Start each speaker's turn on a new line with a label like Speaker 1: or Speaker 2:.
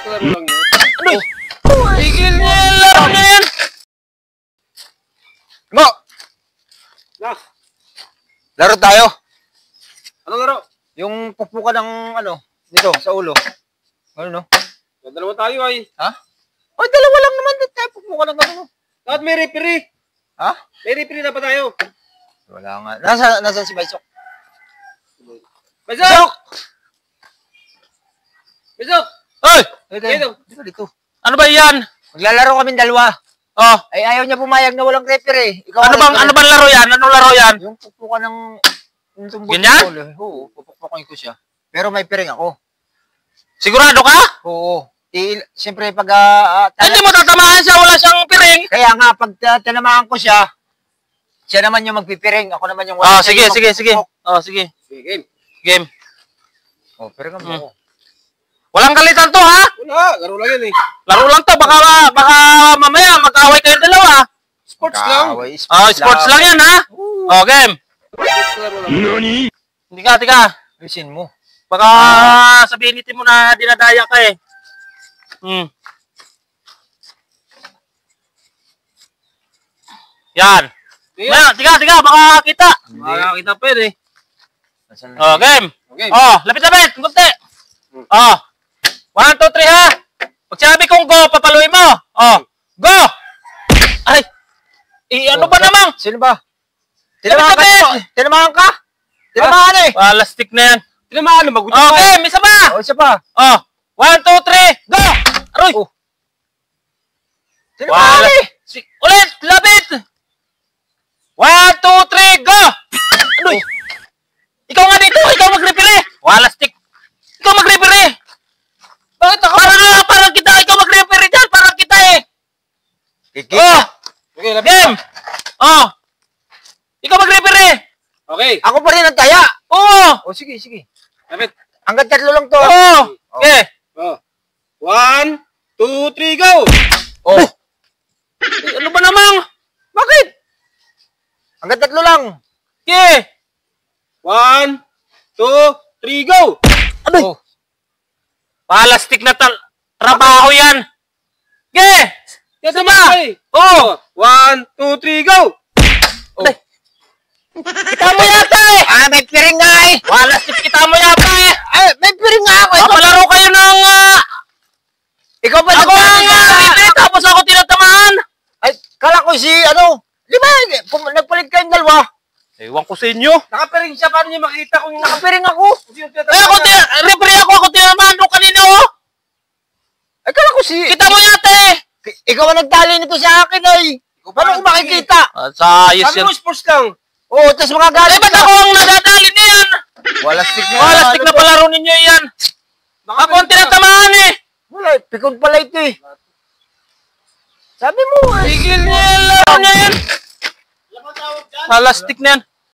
Speaker 1: Laro lang yun.
Speaker 2: Ano? Tigil niya yung laro na yan.
Speaker 3: Mo!
Speaker 1: Nak,
Speaker 3: Laro tayo.
Speaker 1: ano laro?
Speaker 3: Yung pupukan ng ano, dito, sa ulo. Ano no?
Speaker 1: Dalawa tayo ay.
Speaker 3: Ha? Ay, dalawa lang naman din tayo pupukan ng ano.
Speaker 1: Dapat may referee.
Speaker 3: Ha?
Speaker 1: May referee na pa tayo.
Speaker 3: Wala nga. Nasaan si Baisok?
Speaker 1: Baisok! Baisok!
Speaker 2: Hoy!
Speaker 1: Dito.
Speaker 3: Dito.
Speaker 2: Ano ba yan?
Speaker 3: Maglalaro kami dalawa.
Speaker 2: Oh.
Speaker 3: Ay, ayaw niya pumayag na walang referee. Ikaw
Speaker 2: Ano bang laro yan? Anong laro yan?
Speaker 3: Yung pupukan ng...
Speaker 2: Ganyan?
Speaker 3: Oo, pupukan ko siya. Pero may piring ako.
Speaker 2: Sigurado ka?
Speaker 3: Oo. Siyempre pag...
Speaker 2: Hindi mo tatamaan siya, wala siyang piring.
Speaker 3: Kaya nga, pag tinamaan ko siya, siya naman yung magpipiring. Ako naman yung...
Speaker 2: Sige. Oh, sige.
Speaker 1: Sige, game.
Speaker 2: Game.
Speaker 3: Oh, piring mo.
Speaker 2: Walang kalitan to, ha?
Speaker 1: Wala, laro lang yan eh.
Speaker 2: Laro lang to, baka mamaya mag-away kayong dalawa.
Speaker 1: Sports lang.
Speaker 2: Sports lang yan, ha? Oh, game.
Speaker 1: Sports laro lang.
Speaker 2: Tika.
Speaker 3: Alisin mo.
Speaker 2: Baka sabihin mo na dinadaya ka eh. Yan. Tika, baka kita.
Speaker 1: Makakakita pa yun eh.
Speaker 2: Oh, game.
Speaker 1: Okay.
Speaker 2: Oh, lapit. Kunti. Oh. 1, 2, 3 ha. Pag sinabi kong go, papaluin mo. Oh, go! Ay. Ano ba namang?
Speaker 3: Sino ba?
Speaker 2: Lapit.
Speaker 3: Tinamahan ka? Tinamahan eh.
Speaker 2: Lastik na yan.
Speaker 1: Tinamaan, magutot
Speaker 2: Oh,
Speaker 1: pa.
Speaker 2: game. Isa pa.
Speaker 3: Oh, isa pa.
Speaker 2: Oh. 1, 2, 3, go! Aroy!
Speaker 3: Oh. Tinamahan eh.
Speaker 2: Ulit! Lapit! 1, 2, 3, go! Aroy! Ikaw nga dito! Ikaw mag-referee! Wala stick! Ikaw mag-referee! Bakit ako? Parang kita! Ikaw mag-referee dyan! Parang kita eh! Oh!
Speaker 1: Okay, lapit.
Speaker 2: Game! Oh! Ikaw mag-referee!
Speaker 1: Okay.
Speaker 3: Ako pa rin ang taya.
Speaker 2: Oo!
Speaker 3: Oh, sige.
Speaker 1: Lapit.
Speaker 3: Hanggang 3 lang to.
Speaker 2: Oo! Okay!
Speaker 1: Oh. 1, 2, 3, go!
Speaker 3: Oh.
Speaker 2: Ano ba namang? Bakit?
Speaker 3: Hanggang 3 lang.
Speaker 2: Okay!
Speaker 1: 1, 2, 3, go!
Speaker 3: Oh.
Speaker 2: Palastik na trabaho yan! Okay!
Speaker 1: Yan
Speaker 2: Sama!
Speaker 1: Oh! 1, 2, 3, go!
Speaker 3: Oh.
Speaker 2: Kita mo yata eh!
Speaker 3: May piring nga eh.
Speaker 2: Palastik kita mo yata eh!
Speaker 3: May piring nga ako.
Speaker 2: Papalaro kayo ng...
Speaker 3: Ikaw ba
Speaker 2: Ako ang referee tapos ako tinatamaan!
Speaker 3: Ay, kala ko si ano. Di ba, nagpalit kayong dalawa.
Speaker 2: Ewan ko sa inyo.
Speaker 1: Nakapiring siya, paano niya makita kung
Speaker 3: Nakapiring ako.
Speaker 2: Referee ako tinamaan doon kanina oh!
Speaker 3: Ay, kala ko si...
Speaker 2: Kita mo yata eh!
Speaker 3: Ikaw ang nagtali nito sa akin ay. Paano ko makikita?
Speaker 2: Sayos
Speaker 1: Sabi
Speaker 2: yan.
Speaker 1: mo, sports lang.
Speaker 3: Oo, tapos makagalit
Speaker 2: Ba't ako ang nadadali niyan?
Speaker 3: Wala stick na.
Speaker 2: Palastik na palaro ninyo yan. Ako ang tinatamaan eh.
Speaker 3: Wala, pikon pala ito eh. Sabi mo eh.
Speaker 2: Tigil niya yung laro niya yan. Palastik na yan.